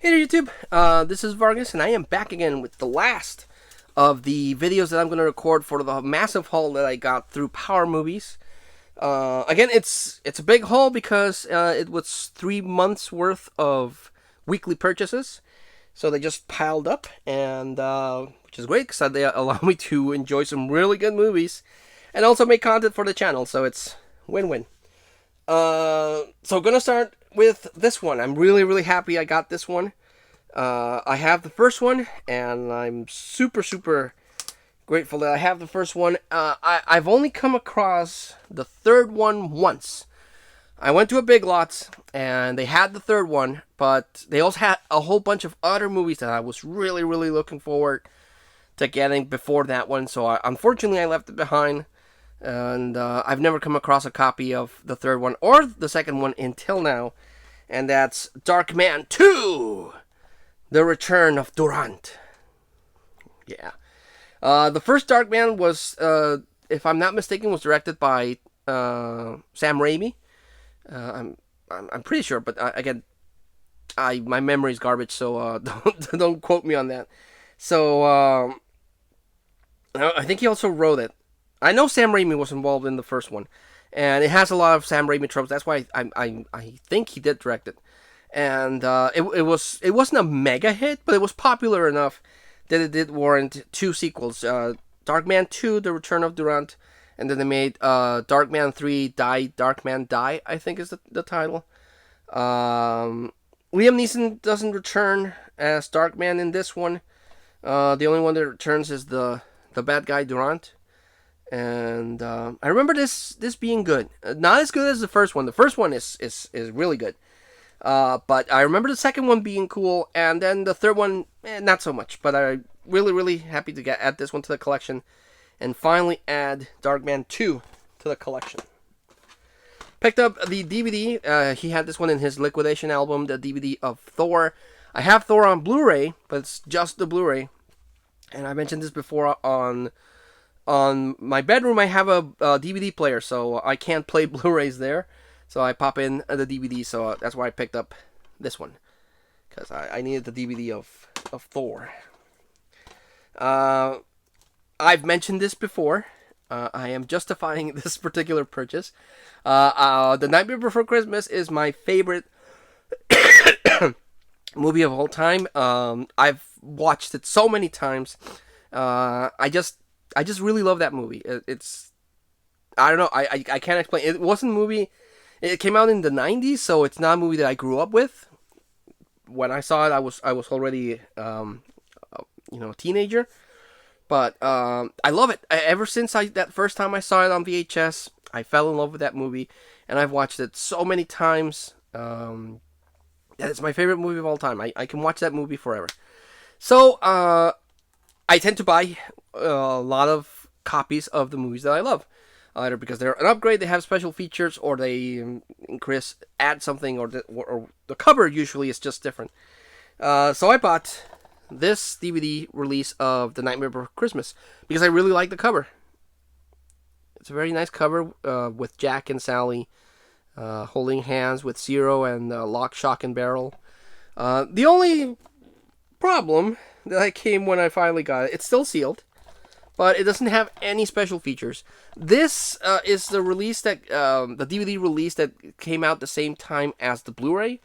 Hey there YouTube, this is Vargas and I am back again with the last of the videos that I'm going to record for the massive haul that I got through Power Movies. Again, it's a big haul because it was 3 months worth of weekly purchases. So they just piled up, and which is great because they allow me to enjoy some really good movies and also make content for the channel, so it's win-win. So gonna start with this one. I'm really happy I got this one. I have the first one, and I'm super grateful that I have the first one. I've only come across the third one once. I went to a Big Lots, and they had the third one, but they also had a whole bunch of other movies that I was really looking forward to getting before that one, so unfortunately I left it behind. And I've never come across a copy of the third one or the second one until now. And that's Darkman 2! The Return of Durant. Yeah. The first Darkman was, if I'm not mistaken, was directed by Sam Raimi. I'm pretty sure, but again, my memory's garbage, so don't quote me on that. So, I think he also wrote it. I know Sam Raimi was involved in the first one, and it has a lot of Sam Raimi tropes. That's why I think he did direct it, and it wasn't a mega hit, but it was popular enough that it did warrant 2 sequels: Darkman 2: The Return of Durant, and then they made Darkman 3: Darkman Die, I think is the title. Liam Neeson doesn't return as Darkman in this one. The only one that returns is the bad guy Durant. And I remember this being good. Not as good as the first one. The first one is really good. But I remember the second one being cool, and then the third one, not so much. But I'm really happy to add this one to the collection, and finally add Darkman 2 to the collection. Picked up the DVD. He had this one in his liquidation album, the DVD of Thor. I have Thor on Blu-ray, but it's just the Blu-ray. And I mentioned this before on my bedroom. I have a DVD player, so I can't play Blu-rays there. So I pop in the DVD, so that's why I picked up this one. Because I needed the DVD of Thor. I've mentioned this before. I am justifying this particular purchase. The Nightmare Before Christmas is my favorite movie of all time. I've watched it so many times. I just really love that movie. It's, I don't know, I can't explain. It wasn't a movie, it came out in the 90s, so it's not a movie that I grew up with. When I saw it, I was already, a teenager. But I love it. Ever since that first time I saw it on VHS, I fell in love with that movie, and I've watched it so many times. That it's my favorite movie of all time. I can watch that movie forever. So, I tend to buy a lot of copies of the movies that I love, either because they're an upgrade, they have special features, or they add something, or the cover usually is just different. So I bought this DVD release of The Nightmare Before Christmas because I really like the cover. It's a very nice cover with Jack and Sally holding hands with Zero and Lock, Shock, and Barrel. The only problem that came when I finally got it, it's still sealed, but it doesn't have any special features. This is the release that the DVD release that came out the same time as the Blu-ray,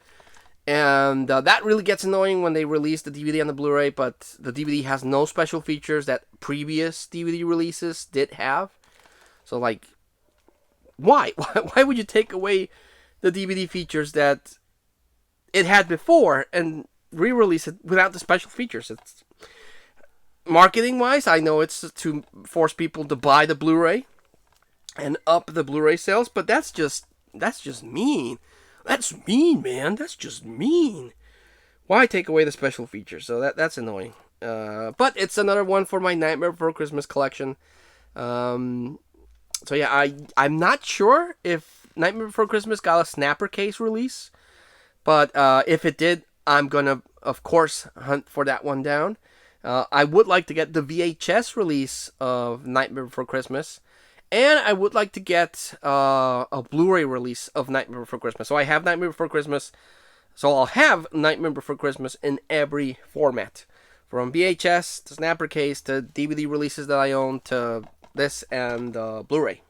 and that really gets annoying when they release the DVD on the Blu-ray, but the DVD has no special features that previous DVD releases did have. So, like, why would you take away the DVD features that it had before and re-release it without the special features? It's marketing wise, I know it's to force people to buy the Blu-ray and up the Blu-ray sales, but that's just mean. That's mean, man. That's just mean. Why take away the special features? So that's annoying. But it's another one for my Nightmare Before Christmas collection. So yeah, I'm not sure if Nightmare Before Christmas got a snapper case release, but if it did, I'm gonna, of course, hunt for that one down. I would like to get the VHS release of Nightmare Before Christmas, and I would like to get a Blu-ray release of Nightmare Before Christmas. So I have Nightmare Before Christmas So I'll have Nightmare Before Christmas in every format, from VHS to snapper case to DVD releases that I own to this and Blu-ray.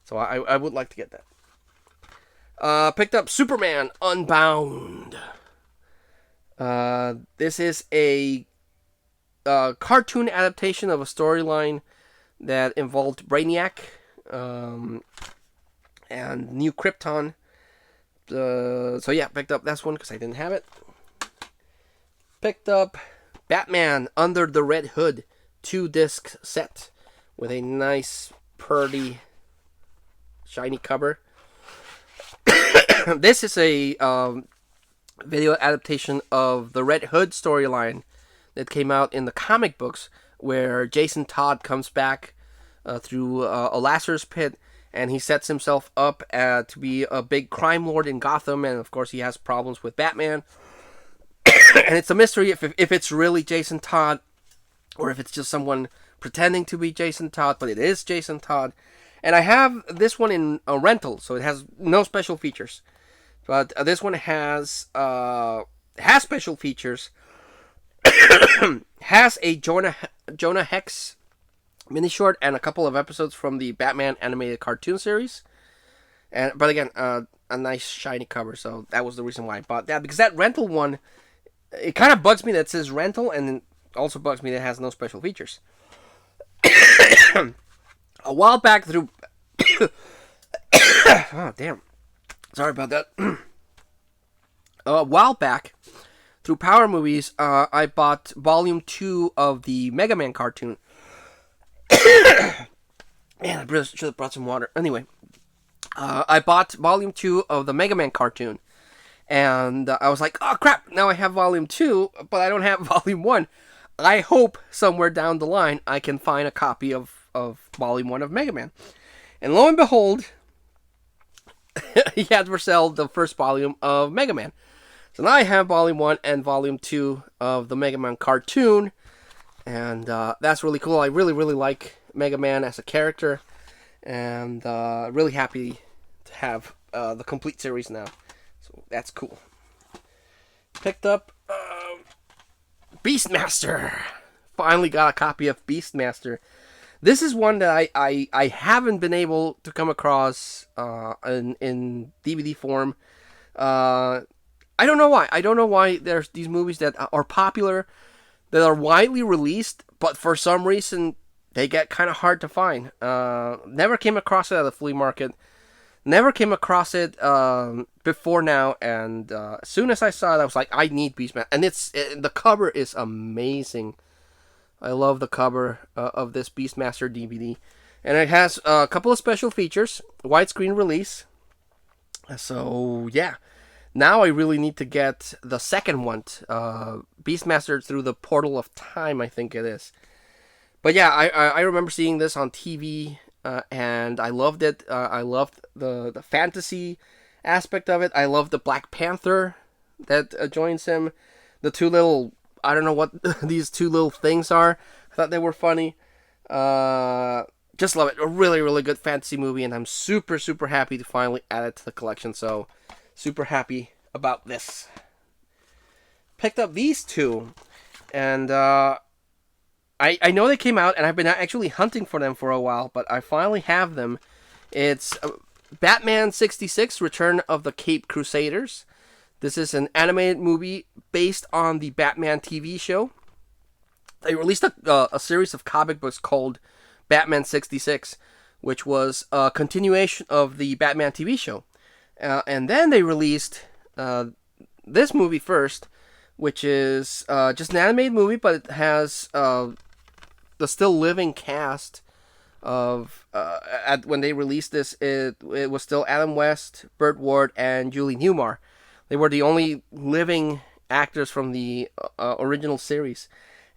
So I would like to get that. Picked up Superman Unbound. This is a cartoon adaptation of a storyline that involved Brainiac and New Krypton. So yeah, picked up this one because I didn't have it. Picked up Batman Under the Red Hood 2-disc set with a nice, pretty, shiny cover. This is a video adaptation of the Red Hood storyline that came out in the comic books, where Jason Todd comes back through a Lazarus pit, and he sets himself up to be a big crime lord in Gotham, and of course he has problems with Batman. And it's a mystery if it's really Jason Todd, or if it's just someone pretending to be Jason Todd, but it is Jason Todd. And I have this one in a rental, so it has no special features. But this one has special features. Has a Jonah Hex mini short and a couple of episodes from the Batman animated cartoon series. But again, a nice shiny cover, so that was the reason why I bought that. Because that rental one, it kind of bugs me that it says rental, and it also bugs me that it has no special features. A while back through... oh, damn. Sorry about that. A while back, through Power Movies, I bought Volume 2 of the Mega Man cartoon. Man, I should have brought some water. Anyway, I bought Volume 2 of the Mega Man cartoon. And I was like, oh crap, now I have Volume 2, but I don't have Volume 1. I hope somewhere down the line I can find a copy of Volume 1 of Mega Man. And lo and behold, he had for sale the first volume of Mega Man. So now I have Volume 1 and Volume 2 of the Mega Man cartoon. And that's really cool. I really, really like Mega Man as a character. And really happy to have the complete series now. So that's cool. Picked up Beastmaster. Finally got a copy of Beastmaster. This is one that I haven't been able to come across in DVD form. I don't know why. I don't know why there's these movies that are popular, that are widely released, but for some reason they get kind of hard to find. Never came across it at the flea market. Never came across it before now, and as soon as I saw it, I was like, I need Beastmaster. And the cover is amazing. I love the cover of this Beastmaster DVD. And it has a couple of special features, widescreen release. So, yeah. Now I really need to get the second one, Beastmaster Through the Portal of Time, I think it is. But yeah, I remember seeing this on TV, and I loved it. I loved the fantasy aspect of it. I loved the Black Panther that joins him. The two little, I don't know what these two little things are. I thought they were funny. Just love it. A really, really good fantasy movie, and I'm super, super happy to finally add it to the collection. So, super happy about this. Picked up these two, and I know they came out, and I've been actually hunting for them for a while, but I finally have them. It's Batman 66, Return of the Caped Crusaders. This is an animated movie based on the Batman TV show. They released a series of comic books called Batman 66, which was a continuation of the Batman TV show. And then they released this movie first, which is just an animated movie, but it has the still living cast of... when they released this, it was still Adam West, Burt Ward, and Julie Newmar. They were the only living actors from the original series.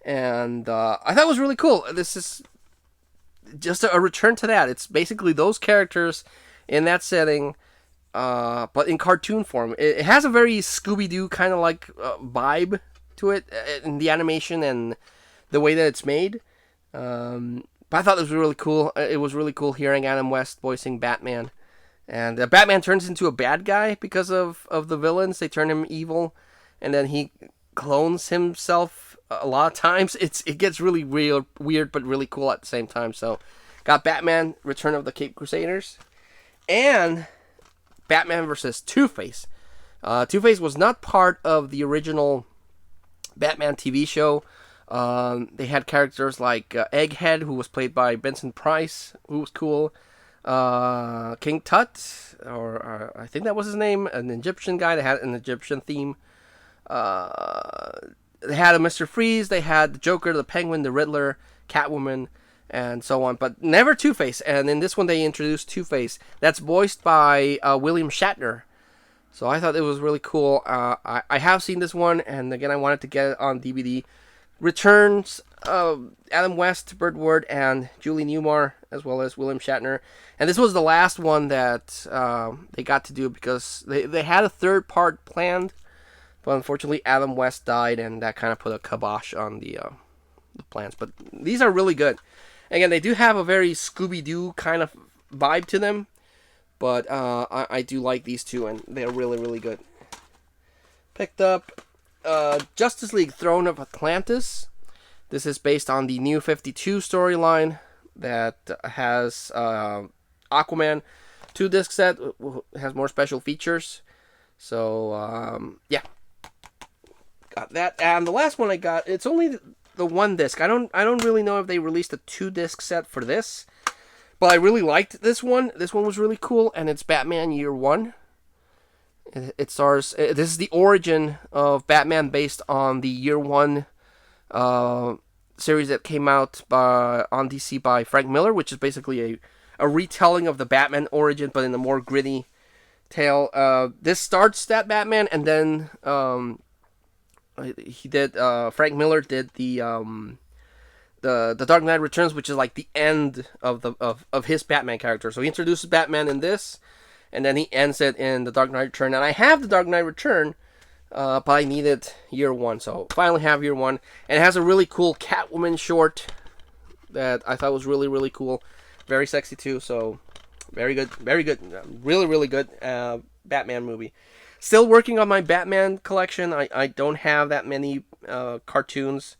And I thought it was really cool. This is just a return to that. It's basically those characters in that setting, but in cartoon form. It has a very Scooby-Doo kind of like vibe to it in the animation and the way that it's made. But I thought it was really cool. It was really cool hearing Adam West voicing Batman. And Batman turns into a bad guy because of the villains. They turn him evil, and then he clones himself a lot of times. It gets really weird, but really cool at the same time. So, got Batman: Return of the Caped Crusaders, and Batman versus Two-Face. Two-Face was not part of the original Batman TV show. They had characters like Egghead, who was played by Benson Price, who was cool. King Tut, or I think that was his name, an Egyptian guy that had an Egyptian theme. They had a Mr. Freeze, they had the Joker, the Penguin, the Riddler, Catwoman, and so on, but never Two-Face. And in this one, they introduced Two-Face. That's voiced by William Shatner. So I thought it was really cool. I have seen this one, and again, I wanted to get it on DVD. Returns Adam West, Burt Ward, and Julie Newmar, as well as William Shatner. And this was the last one that they got to do because they had a third part planned, but unfortunately Adam West died, and that kind of put a kibosh on the plans. But these are really good. Again, they do have a very Scooby-Doo kind of vibe to them, but I do like these two, and they're really, really good. Picked up Justice League Throne of Atlantis. This is based on the New 52 storyline that has Aquaman 2-disc set. Has more special features. So, yeah. Got that. And the last one I got, it's only the 1-disc. I don't really know if they released a 2-disc set for this. But I really liked this one. This one was really cool, and it's Batman Year 1. It stars. This is the origin of Batman based on the Year 1 series that came out on DC by Frank Miller, which is basically a retelling of the Batman origin, but in a more gritty tale. This starts that Batman, and then Frank Miller did the Dark Knight Returns, which is like the end of his Batman character. So he introduces Batman in this, and then he ends it in the Dark Knight Return. And I have the Dark Knight Return, but I needed Year 1, so finally have Year 1. And it has a really cool Catwoman short that I thought was really, really cool. Very sexy too, so very good, really, really good Batman movie. Still working on my Batman collection. I don't have that many cartoons.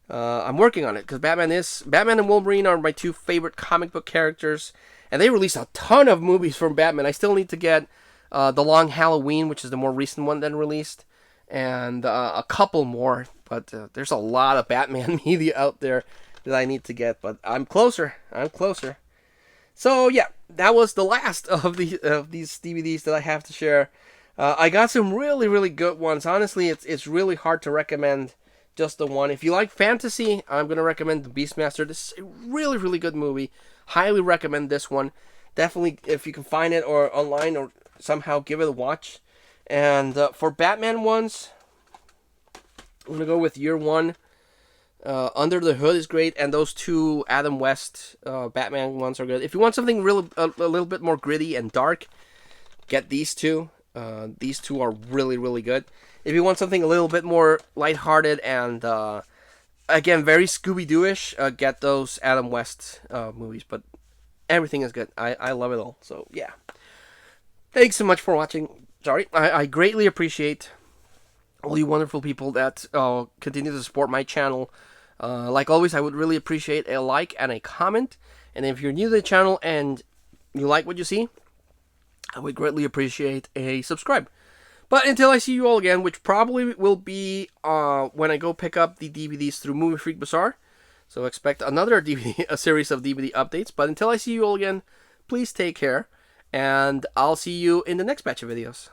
I'm working on it because Batman and Wolverine are my two favorite comic book characters, and they released a ton of movies from Batman. I still need to get The Long Halloween, which is the more recent one that released, and a couple more. But there's a lot of Batman media out there that I need to get. But I'm closer. So yeah, that was the last of these DVDs that I have to share. I got some really, really good ones. Honestly, it's really hard to recommend just the one. If you like fantasy, I'm going to recommend The Beastmaster. This is a really, really good movie. Highly recommend this one. Definitely, if you can find it or online or somehow, give it a watch. And for Batman ones, I'm going to go with Year 1. Under the Hood is great, and those two Adam West Batman ones are good. If you want something a little bit more gritty and dark, get these two. These two are really, really good. If you want something a little bit more lighthearted and, again, very Scooby-Doo-ish, get those Adam West movies. But everything is good. I love it all. So, yeah. Thanks so much for watching. Sorry. I greatly appreciate all you wonderful people that continue to support my channel. Like always, I would really appreciate a like and a comment. And if you're new to the channel and you like what you see, I would greatly appreciate a subscribe. But until I see you all again, which probably will be when I go pick up the DVDs through Movie Freak Bazaar. So expect another a series of DVD updates. But until I see you all again, please take care. And I'll see you in the next batch of videos.